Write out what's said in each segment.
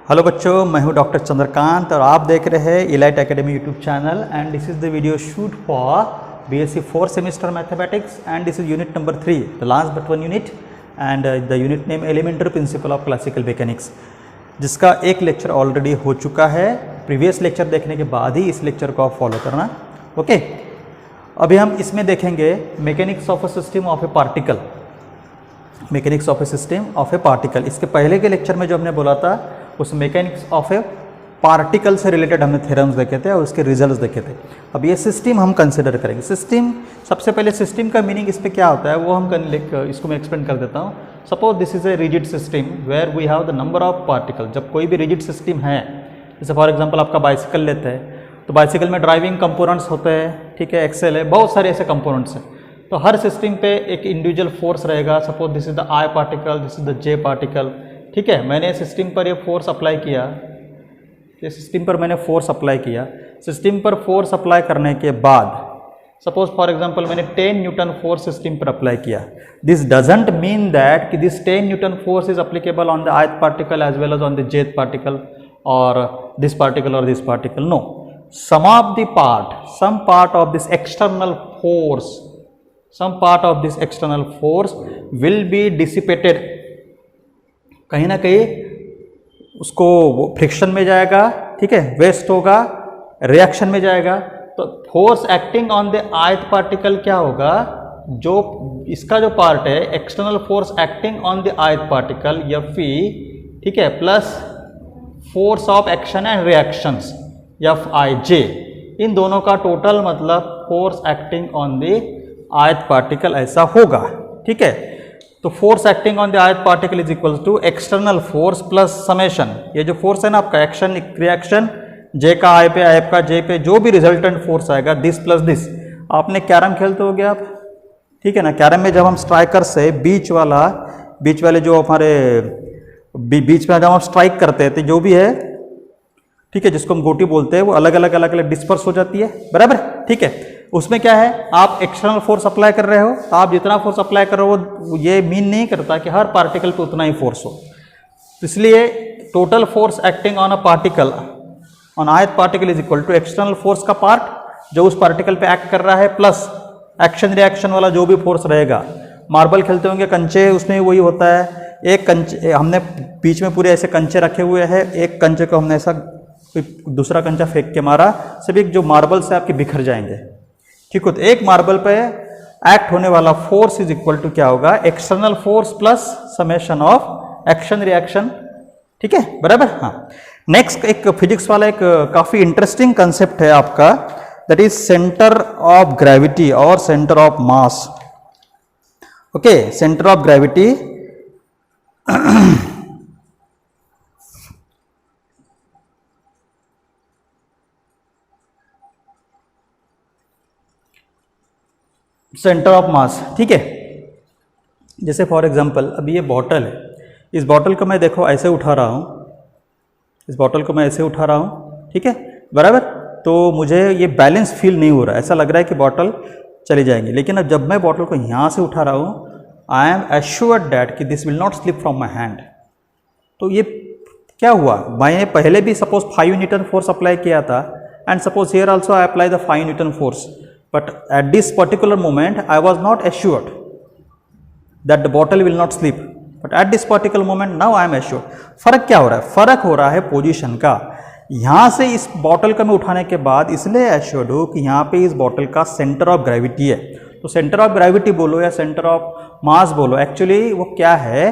Hello बच्चों, मैं हूं डॉक्टर चंद्रकांत और आप देख रहे हैं elite academy YouTube channel and this is the video shoot for BSc 4th semester mathematics and this is unit number 3, the last but one unit and the unit name elementary principle of classical mechanics, जिसका एक lecture already हो चुका है। Previous lecture देखने के बाद ही इस lecture को आप फॉलो करना। ओके, अभी हम इसमें देखेंगे mechanics of a system of A particle. Mechanics of a system of A particle, इसके पहले के लेक्चर में जो हमने बोला था उस मैकेनिक्स ऑफ ए पार्टिकल से रिलेटेड हमने थ्योरम्स देखे थे और उसके रिजल्ट्स देखे थे। अब ये सिस्टम हम कंसिडर करेंगे। सिस्टम, सबसे पहले सिस्टम का मीनिंग इस पे क्या होता है वो हम इसको मैं एक्सप्लेन कर देता हूँ। Suppose this is a rigid system where we have the number of particle. जब कोई भी रिजिड सिस्टम है, जैसे फॉर एग्जाम्पल आपका बाइसिकल लेते हैं तो बाइसिकल में ड्राइविंग कंपोनेंट्स होते हैं, ठीक है, एक्सेल है, बहुत सारे ऐसे कंपोनेंट्स हैं। तो हर सिस्टम पे एक इंडिविजुअल फोर्स रहेगा। Suppose this is the I particle, this is the J particle, ठीक है। मैंने सिस्टम पर ये फोर्स अप्लाई किया, ये सिस्टम पर मैंने फोर्स अप्लाई किया। सिस्टम पर फोर्स अप्लाई करने के बाद सपोज फॉर एग्जांपल मैंने 10 न्यूटन फोर्स सिस्टम पर अप्लाई किया। दिस डजंट मीन दैट कि this 10 newton force is applicable on the ith particle as well as on the jth particle और this particle. No, some part of this external force will be dissipated। कहीं ना कहीं उसको friction में जाएगा, ठीक है, वेस्ट होगा, रिएक्शन में जाएगा। तो force acting on the ith particle क्या होगा, जो इसका जो पार्ट है external force acting on the ith particle Fe, ठीक है, plus force of action and reactions Fij, इन दोनों का टोटल मतलब force acting on the ith particle ऐसा होगा, ठीक है। तो force acting on the ith particle is equal to external force plus summation. ये जो फोर्स है ना आपका, एक्शन रिएक्शन, जे का आई पे, आई का जे पे, जो भी रिजल्टेंट फोर्स आएगा, दिस प्लस दिस। आपने कैरम खेलते हो गया आप, ठीक है ना। कैरम में जब हम स्ट्राइकर से बीच वाले जो हमारे बीच में जब हम स्ट्राइक करते हैं तो जो भी है, ठीक है, जिसको हम गोटी बोलते हैं, वो अलग अलग डिस्पर्स हो जाती है, बराबर, ठीक है। उसमें क्या है, आप एक्सटर्नल फोर्स अप्लाई कर रहे हो, आप जितना फोर्स अप्लाई कर रहे हो ये मीन नहीं करता कि हर पार्टिकल पे उतना ही फोर्स हो। तो इसलिए total force acting on a particle on ith particle is equal to external force का पार्ट जो उस पार्टिकल पे एक्ट कर रहा है, प्लस एक्शन रिएक्शन वाला जो भी फोर्स रहेगा। मार्बल खेलते होंगे, कंचे, उसमें वही होता है। एक कंचे हमने बीच में पूरे ऐसे कंचे रखे हुए हैं, एक कंचे को हमने ऐसा दूसरा कंचा फेंक के मारा, सभी जो मार्बल से आपके बिखर जाएंगे, ठीक हो। तो एक मार्बल पे एक्ट होने वाला फोर्स इज इक्वल टू क्या होगा, external force plus summation of action reaction, ठीक है, बराबर। हाँ, नेक्स्ट एक फिजिक्स वाला एक काफी इंटरेस्टिंग कंसेप्ट है आपका, that is centre of gravity और centre of mass. Okay, centre of gravity centre of mass, ठीक है। जैसे फॉर एग्जांपल अभी ये बॉटल है, इस बॉटल को मैं देखो ऐसे उठा रहा हूँ, इस बॉटल को मैं ऐसे उठा रहा हूँ, ठीक है, बराबर। तो मुझे ये बैलेंस फील नहीं हो रहा है, ऐसा लग रहा है कि बॉटल चली जाएंगी। लेकिन अब जब मैं बॉटल को यहाँ से उठा रहा हूँ, आई एम एश्योर्ड डैट कि this will not slip from my hand. तो ये क्या हुआ, मैंने पहले भी सपोज 5 न्यूटन फोर्स अप्लाई किया था and suppose here also I apply the 5 Newton force, but at this particular moment I was not assured that the bottle will not slip, but at this particular moment now I am assured। फर्क क्या हो रहा है, फर्क हो रहा है position का। यहाँ से इस बॉटल को मैं उठाने के बाद इसलिए एश्योर्ड हूँ कि यहाँ पे इस बॉटल का सेंटर ऑफ ग्रेविटी है। तो सेंटर ऑफ ग्रेविटी बोलो या सेंटर ऑफ मास बोलो, एक्चुअली वो क्या है,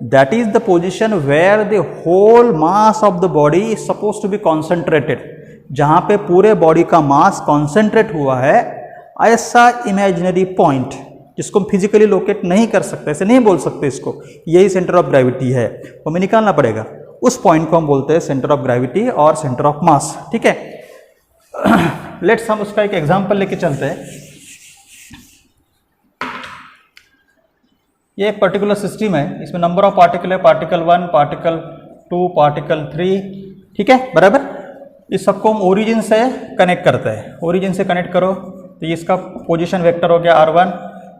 that is the position where the whole mass of the body is suppose to be concentrated, जहां पे पूरे बॉडी का मास कॉन्सेंट्रेट हुआ है। ऐसा इमेजिनरी पॉइंट जिसको हम फिजिकली लोकेट नहीं कर सकते, ऐसे नहीं बोल सकते इसको, यही सेंटर ऑफ ग्रेविटी है, वो हमें निकालना पड़ेगा। उस पॉइंट को हम बोलते हैं सेंटर ऑफ ग्रेविटी और सेंटर ऑफ मास, ठीक है। लेट्स हम उसका एक एग्जांपल लेके चलते हैं। ये एक पर्टिकुलर सिस्टम है, इसमें नंबर ऑफ पार्टिकल है, पार्टिकल 1, पार्टिकल 2, पार्टिकल 3, ठीक है, बराबर। इस सबको हम ओरिजिन से कनेक्ट करते हैं। ओरिजिन से कनेक्ट करो तो इसका पोजीशन वेक्टर हो गया r1,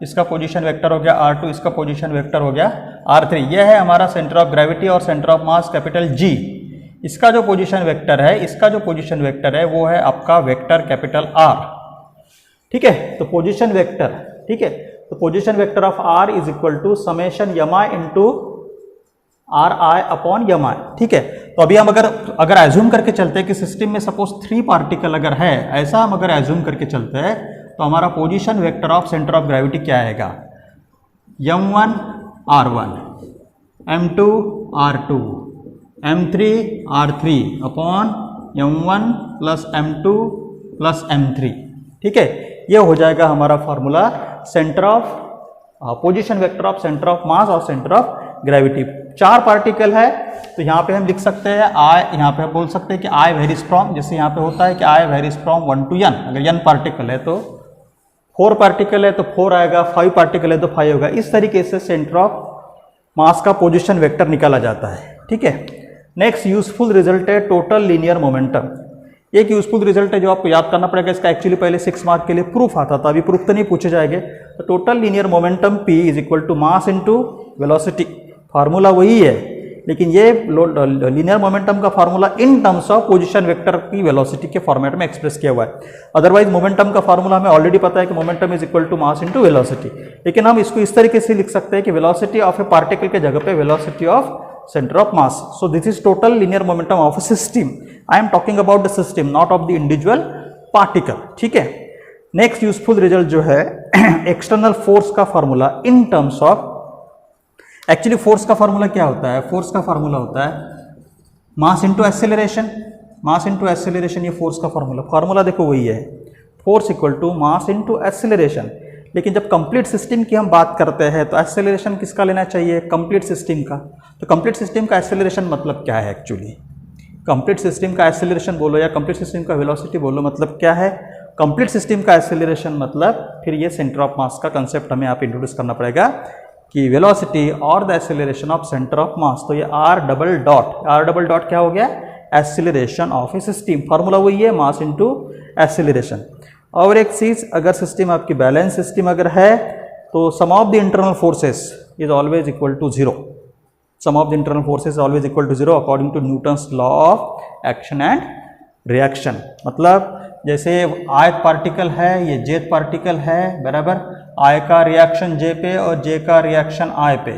इसका पोजीशन वेक्टर हो गया r2, इसका पोजीशन वेक्टर हो गया r3। यह है हमारा सेंटर ऑफ ग्रेविटी और centre of mass capital G। इसका जो पोजीशन वेक्टर है वो है आपका वेक्टर कैपिटल आर, ठीक है। तो पोजीशन वेक्टर, ठीक है, तो position vector of r is equal to summation m i into r i upon m i, ठीक है। तो अभी हम अगर एज्यूम करके चलते हैं कि सिस्टम में सपोज 3 पार्टिकल अगर है, ऐसा हम अगर एज्यूम करके चलते हैं तो हमारा position vector of centre of gravity क्या आएगा, m1 r1, m2 r2, m3 r3 upon m1 plus m2 plus m3, ठीक है। ये हो जाएगा हमारा formula centre of position vector of centre of mass और सेंटर ऑफ ग्रेविटी। 4 पार्टिकल है तो यहाँ पे हम लिख सकते हैं आई, यहाँ पे हम बोल सकते हैं कि आई वेरीज फ्रॉम, जैसे यहाँ पे होता है कि आई वेरीज फ्रॉम 1 to n, अगर n पार्टिकल है तो 4 पार्टिकल है तो 4 आएगा, 5 पार्टिकल है तो 5 होगा। इस तरीके से सेंटर ऑफ मास का पोजीशन वेक्टर निकाला जाता है, ठीक है। नेक्स्ट यूजफुल रिजल्ट है टोटल लीनियर मोमेंटम। एक यूजफुल रिजल्ट है जो आपको याद करना पड़ेगा, इसका एक्चुअली पहले 6 मार्क के लिए प्रूफ आता था, अभी प्रूफ तो नहीं पूछे जाएंगे। तो total linear momentum P is equal to mass into velocity, formula वही है, लेकिन ये लीनियर मोमेंटम का formula in terms of position vector की वेलोसिटी के फॉर्मेट में एक्सप्रेस किया हुआ है। अदरवाइज मोमेंटम का फार्मूला हमें ऑलरेडी पता है कि momentum is equal to mass into velocity, लेकिन हम इसको इस तरीके से लिख सकते हैं कि वेलोसिटी ऑफ ए पार्टिकल के जगह पे velocity of centre of mass. So this is total linear momentum of a system. I am talking about the system, not of the individual particle, ठीक है। नेक्स्ट यूजफुल रिजल्ट जो है external force का formula in terms of, actually force का formula क्या होता है, force का फार्मूला होता है मास इंटू एक्सेलरेशन, मास इंटू एक्सेलरेशन, ये फोर्स का फार्मूला देखो वही है, force equal to mass into acceleration. लेकिन जब कंप्लीट सिस्टम की हम बात करते हैं तो एक्सेलरेशन किसका लेना चाहिए, कंप्लीट सिस्टम का। तो कंप्लीट सिस्टम का एक्सेलरेशन मतलब क्या है, एक्चुअली कंप्लीट सिस्टम का एक्सेलरेशन बोलो या कंप्लीट सिस्टम का वेलोसिटी बोलो, मतलब क्या है। कंप्लीट सिस्टम का एक्सेलरेशन मतलब फिर ये सेंटर ऑफ मास का कंसेप्ट हमें यहाँ पे इंट्रोड्यूस करना पड़ेगा कि वेलोसिटी और the acceleration of centre of मास। तो ये आर डबल डॉट क्या हो गया, acceleration of a system, formula वही है मास इंटू एक्सेलरेशन। और एक चीज, अगर सिस्टम आपकी बैलेंस सिस्टम अगर है तो sum of the internal forces is always equal to 0, sum of the internal forces always equal to 0 according to Newton's law of action and reaction. मतलब जैसे आयत पार्टिकल है, ये जेथ पार्टिकल है, बराबर, आई का रिएक्शन जे पे और जे का रिएक्शन आई पे,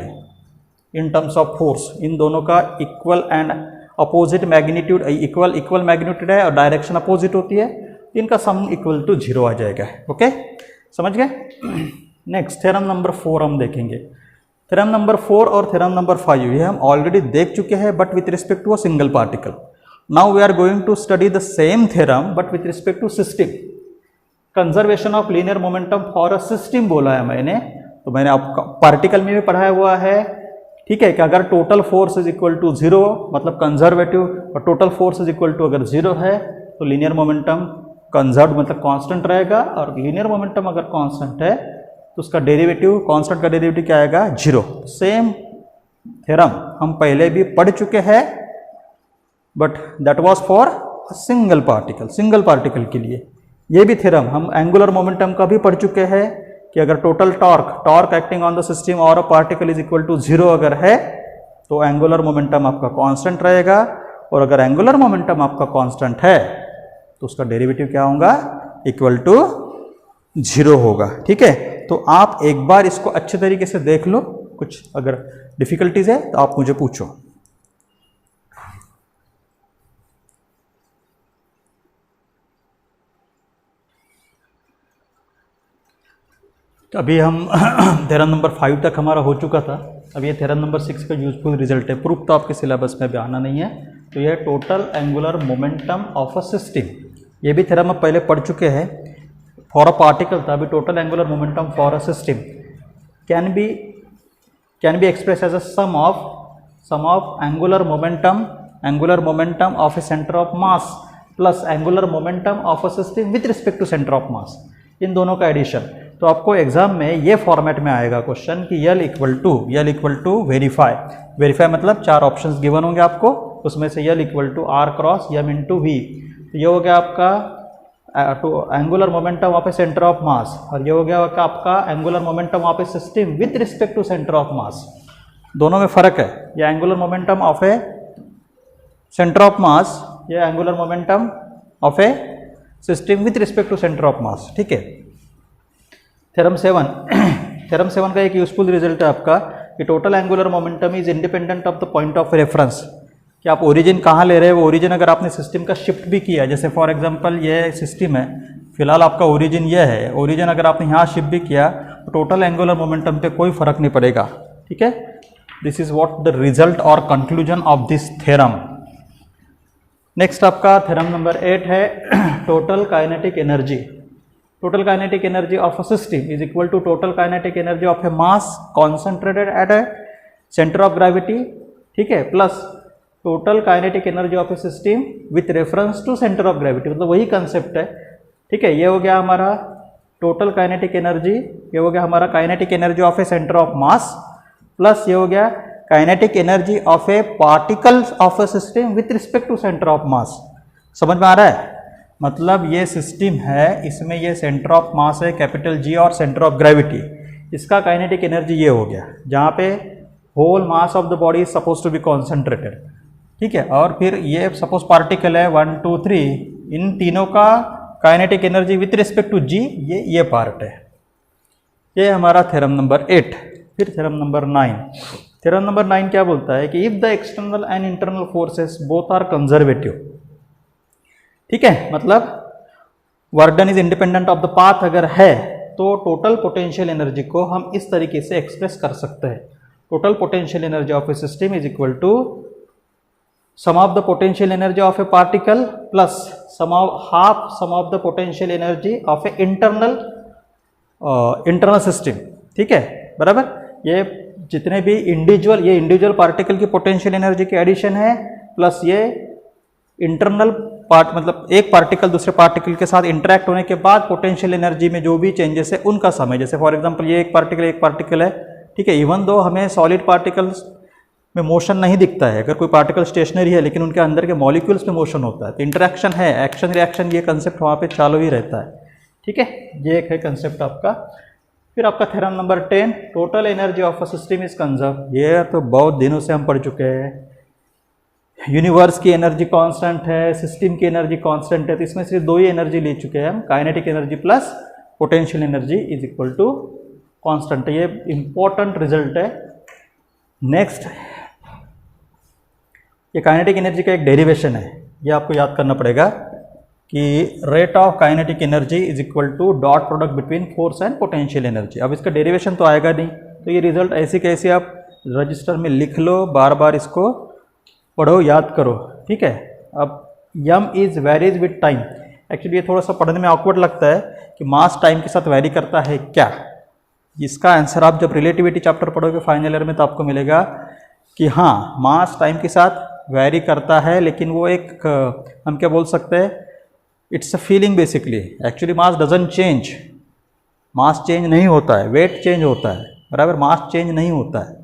इन टर्म्स ऑफ फोर्स इन दोनों का equal and opposite magnitude, equal magnitude है और डायरेक्शन अपोजिट होती है, इनका सम इक्वल टू 0 आ जाएगा। ओके, समझ गए। नेक्स्ट थ्योरम नंबर 4 हम देखेंगे। थ्योरम नंबर 4 और थ्योरम नंबर 5 ये हम ऑलरेडी देख चुके हैं, but with respect to a single particle. Now we are going to study the same theorem but with respect to system. Conservation of linear momentum for a system बोला है मैंने, तो मैंने आपको पार्टिकल में भी पढ़ाया हुआ है, ठीक है, कि अगर total force is equal to 0 मतलब कंजर्वेटिव, और total force is equal to अगर 0 है तो लीनियर मोमेंटम कंजर्व मतलब कांस्टेंट रहेगा, और लीनियर मोमेंटम अगर कांस्टेंट है तो उसका डेरिवेटिव, कांस्टेंट का डेरिवेटिव क्या आएगा, 0। सेम थ्योरम हम पहले भी पढ़ चुके हैं, but that was for single particle के लिए। ये भी थ्योरम हम एंगुलर मोमेंटम का भी पढ़ चुके हैं कि अगर total torque acting on the system और a particle is equal to 0 अगर है तो एंगुलर मोमेंटम आपका कांस्टेंट रहेगा, और अगर एंगुलर मोमेंटम आपका कांस्टेंट है तो उसका डेरिवेटिव क्या होगा, इक्वल टू 0 होगा। ठीक है, तो आप एक बार इसको अच्छे तरीके से देख लो, कुछ अगर डिफिकल्टीज है तो आप मुझे पूछो। तो अभी हम थ्योरम नंबर 5 तक हमारा हो चुका था, अब ये थ्योरम नंबर 6 का यूजफुल रिजल्ट है। प्रूफ तो आपके सिलेबस में भी आना नहीं है, तो यह total angular momentum of a system, ये भी थ्योरम हम पहले पढ़ चुके हैं। फॉर अ पार्टिकल था, अभी total angular momentum for a system can be express as a sum of angular momentum of a centre of mass plus angular momentum of a system with respect to centre of mass, इन दोनों का addition. तो आपको exam में ये format में आएगा question कि यल इक्वल टू वेरीफाई मतलब 4 ऑप्शंस गिवन होंगे आपको, उसमें से L equal to r cross m into v, तो ये हो गया आपका angular momentum of a centre of mass, और ये हो गया आपका angular momentum of a system with respect to centre of mass. दोनों में फर्क है, ये angular momentum of a centre of mass, ये angular momentum of a system with respect to centre of mass, ठीक है। थ्योरम 7 थ्योरम 7 का एक यूजफुल रिजल्ट है आपका कि total angular momentum is independent of the point of reference, कि आप ओरिजिन कहाँ ले रहे हैं, वो ओरिजिन अगर आपने सिस्टम का शिफ्ट भी किया, जैसे फॉर एग्जांपल ये सिस्टम है, फिलहाल आपका ओरिजिन ये है, ओरिजिन अगर आपने यहाँ शिफ्ट भी किया तो टोटल एंगुलर मोमेंटम पे कोई फर्क नहीं पड़ेगा, ठीक है। This is what the result और conclusion of this theorem. Next आपका थ्योरम नंबर 8 है total kinetic energy. Total kinetic energy of a system is equal to total kinetic energy of a mass concentrated at a centre of gravity, ठीक है, plus total kinetic energy of a system with reference to centre of gravity, मतलब वही concept है, ठीक है। ये हो गया हमारा टोटल काइनेटिक एनर्जी, ये हो गया हमारा kinetic energy of a centre of mass, plus ये हो गया kinetic energy of a particles of a system with respect to centre of mass. समझ में आ रहा है? मतलब ये सिस्टम है, इसमें ये सेंटर ऑफ मास है कैपिटल जी और सेंटर ऑफ ग्रेविटी, इसका काइनेटिक एनर्जी ये हो गया, जहाँ पे whole mass of the body is suppose to be concentrated, ठीक है। और फिर ये सपोज पार्टिकल है 1 2 3, इन तीनों का kinetic energy with respect to G ये पार्ट है। ये हमारा थ्योरम नंबर 8। फिर थ्योरम नंबर 9। थ्योरम नंबर 9 क्या बोलता है कि if the external and internal forces both are conservative, ठीक है, मतलब work done is independent of the path अगर है तो टोटल पोटेंशियल एनर्जी को हम इस तरीके से एक्सप्रेस कर सकते हैं। Total potential energy of a system is equal to sum of the potential energy of a particle plus half sum of the potential energy of a internal system, ठीक है, बराबर। ये जितने भी इंडिविजुअल पार्टिकल की पोटेंशियल एनर्जी की addition है, plus ये इंटरनल पार्ट, मतलब एक पार्टिकल दूसरे पार्टिकल के साथ इंटरेक्ट होने के बाद पोटेंशियल एनर्जी में जो भी चेंजेस है उनका सम है। जैसे फॉर एग्जांपल ये एक पार्टिकल है, ठीक है, इवन दो हमें सॉलिड पार्टिकल्स में मोशन नहीं दिखता है, अगर कोई पार्टिकल स्टेशनरी है लेकिन उनके अंदर के मॉलिक्यूल्स में मोशन होता है, तो इंटरेक्शन है, एक्शन रिएक्शन, ये कंसेप्ट वहाँ पे चालू ही रहता है, ठीक है। ये एक है कंसेप्ट आपका। फिर आपका theorem number 10 total energy of a system is conserve. ये तो बहुत दिनों से हम पढ़ चुके हैं। यूनिवर्स की एनर्जी कांस्टेंट है, सिस्टम की एनर्जी कांस्टेंट है, तो इसमें सिर्फ दो ही एनर्जी ले चुके हैं हम, kinetic energy plus potential energy is equal to constant. ये इंपॉर्टेंट रिजल्ट है। नेक्स्ट, ये काइनेटिक एनर्जी का एक डेरिवेशन है, ये आपको याद करना पड़ेगा कि rate of kinetic energy is equal to dot product between force and potential energy. अब इसका डेरिवेशन तो आएगा नहीं, तो ये रिजल्ट ऐसे कैसे आप रजिस्टर में लिख लो, बार बार इसको पढ़ो, याद करो, ठीक है। अब m is varies with time. Actually ये थोड़ा सा पढ़ने में ऑकवर्ड लगता है कि मास टाइम के साथ वेरी करता है क्या। इसका आंसर आप जब रिलेटिविटी चैप्टर पढ़ोगे फाइनल ईयर में तो आपको मिलेगा कि हाँ, मास टाइम के साथ वेरी करता है, लेकिन वो एक हम क्या बोल सकते हैं, it's a feeling basically. Actually mass doesn't change, mass change नहीं होता है, वेट चेंज होता है, बराबर, मास चेंज नहीं होता है,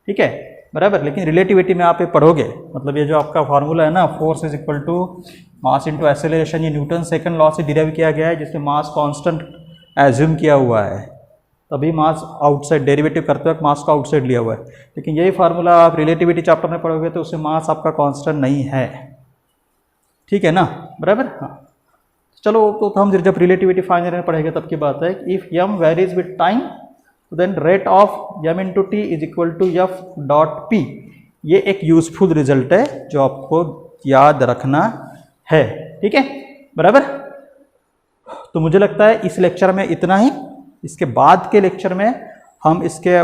ठीक है, बराबर। लेकिन रिलेटिविटी में आप ये पढ़ोगे, मतलब ये जो आपका फार्मूला है ना, force is equal to mass into acceleration, ये न्यूटन सेकंड लॉ से डिराइव किया गया है, जिसमें मास कांस्टेंट एज्यूम किया हुआ है, तभी मास आउटसाइड डेरिवेटिव करते वक्त मास को आउटसाइड लिया हुआ है। लेकिन यही फार्मूला आप रिलेटिविटी चैप्टर में पढ़ोगे तो उसमें मास आपका कांस्टेंट नहीं है, ठीक है ना, बराबर। हाँ, चलो तो हम जब रिलेटिविटी फाइनल में पढ़ेंगे तब की बात है। If m varies with time then rate of m into t is equal to F dot P. ये एक यूजफुल रिजल्ट है जो आपको याद रखना है, ठीक है, बराबर। तो मुझे लगता है इस लेक्चर में इतना ही। इसके बाद के लेक्चर में हम इसके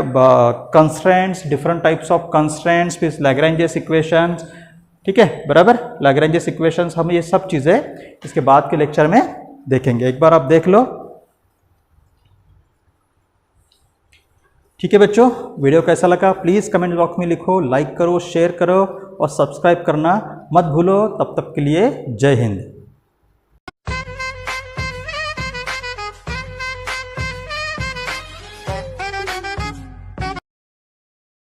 constraints, different types of constraints, फिर लैग्रेंजियस इक्वेशंस, ठीक है, बराबर, लैग्रेंजियस इक्वेशंस, हम ये सब चीज़ें इसके बाद के लेक्चर में देखेंगे। एक बार आप देख लो, ठीक है बच्चों। वीडियो कैसा लगा प्लीज़ कमेंट बॉक्स में लिखो, लाइक करो, शेयर करो और सब्सक्राइब करना मत भूलो। तब तक के लिए जय हिंद।